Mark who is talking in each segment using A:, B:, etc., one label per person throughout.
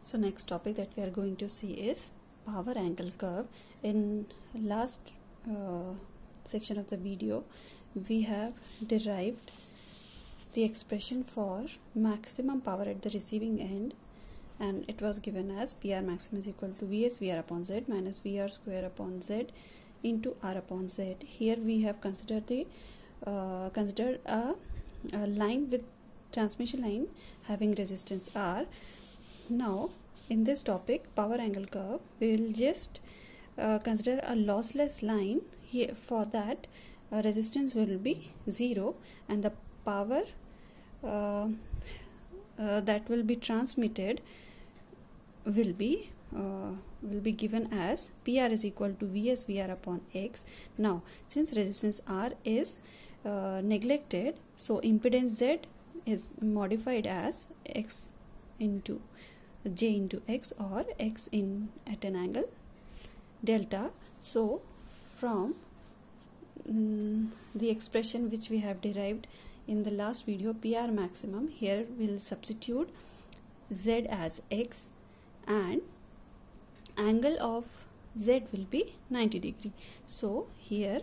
A: So next topic that we are going to see is power angle curve. In last section of the video we have derived the expression for maximum power at the receiving end, and it was given as PR maximum is equal to VS VR upon Z minus VR square upon Z into R upon Z. Here we have considered a line with transmission line having resistance R. Now in this topic, power angle curve, we will just consider a lossless line. Here for that resistance will be 0 and the power that will be transmitted will be given as PR is equal to VS VR upon X. Now since resistance R is neglected, so impedance Z is modified as X into J into X or X in at an angle delta. So from the expression which we have derived in the last video, PR maximum, here we'll substitute Z as X and angle of Z will be 90 degree. So here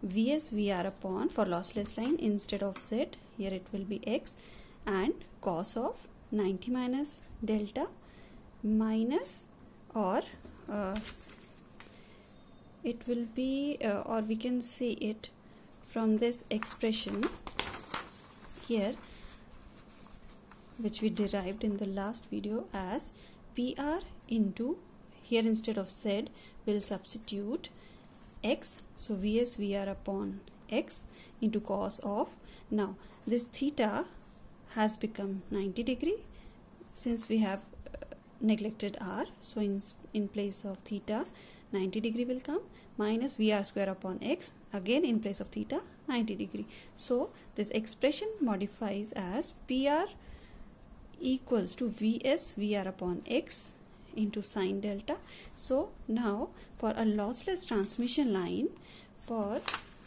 A: VS VR upon, for lossless line, instead of Z here it will be X, and cos of 90 minus delta minus, or it will be or we can see it from this expression here which we derived in the last video as PR into, here instead of Z we'll substitute X, so VS VR upon X into cos of, now this theta has become 90 degree since we have neglected R, so in place of theta 90 degree will come, minus VR square upon X, again in place of theta 90 degree. So this expression modifies as PR equals to VS VR upon X into sine delta. So now for a lossless transmission line, for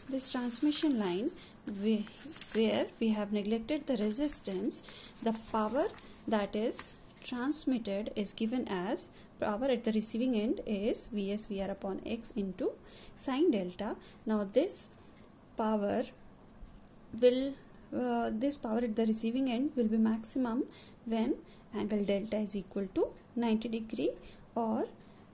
A: this transmission line where we have neglected the resistance, the power that is transmitted is given as power at the receiving end is VS VR upon X into sine delta. Now this power will at the receiving end will be maximum when angle delta is equal to 90 degree, or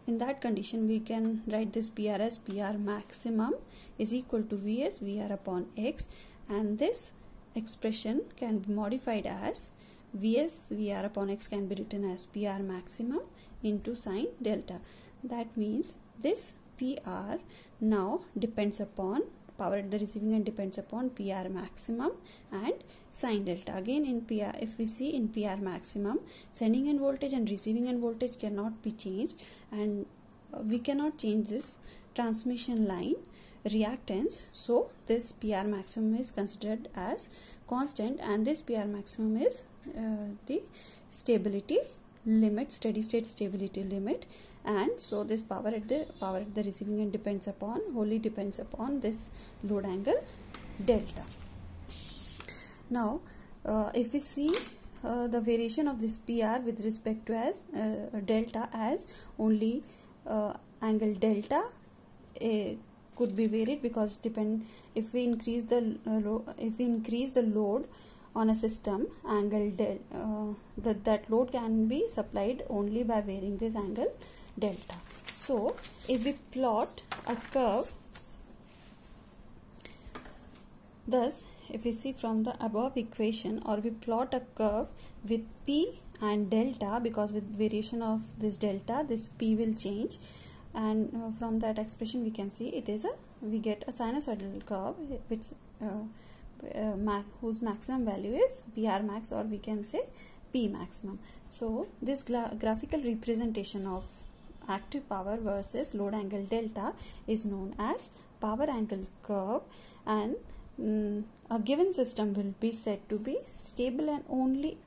A: in that condition we can write this PR as PR maximum is equal to VS VR upon X, and this expression can be modified as VS VR upon X can be written as PR maximum into sine delta. That means this PR now depends upon, power at the receiving end depends upon PR maximum and sine delta. Again in PR, if we see in PR maximum, sending end voltage and receiving end voltage cannot be changed, and we cannot change this transmission line reactance, so this PR maximum is considered as constant, and this PR maximum is the stability limit, steady state stability limit, and so this power at the receiving end wholly depends upon this load angle delta. Now if we see the variation of this PR with respect to as delta, as only angle delta could be varied, because if we increase the load on a system, angle that load can be supplied only by varying this angle delta. So if we plot a curve, thus if we see from the above equation, or we plot a curve with P and delta, because with variation of this delta this P will change, and from that expression we can see we get a sinusoidal curve which whose maximum value is PR max, or we can say P maximum. So this graphical representation of active power versus load angle delta is known as power angle curve, and a given system will be said to be stable, and only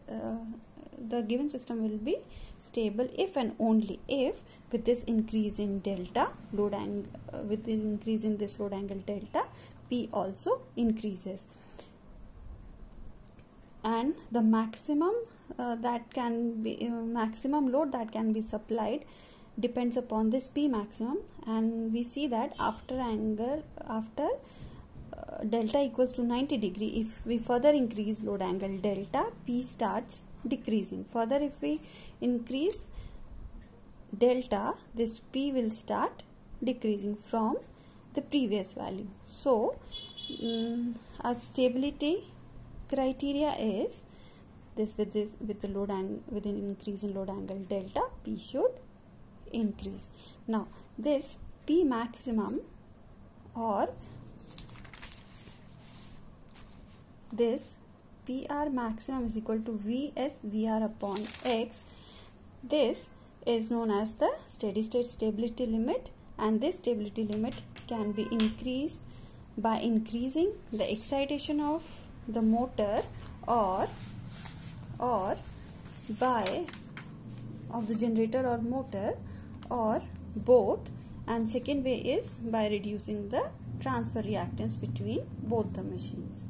A: the given system will be stable if and only if with this increase in delta with the increase in this load angle delta, P also increases. and the maximum maximum load that can be supplied depends upon this P maximum, and we see that after delta equals to 90 degree, if we further increase load angle delta, P starts decreasing. Further, if we increase delta, this P will start decreasing from the previous value. So our stability criteria is this: with the load angle, with an increase in load angle delta, P should increase. Now this P maximum, or this PR maximum, is equal to Vs VR upon X. This is known as the steady state stability limit, and this stability limit can be increased by increasing the excitation of the motor or by of the generator or motor, or both. And second way is by reducing the transfer reactance between both the machines.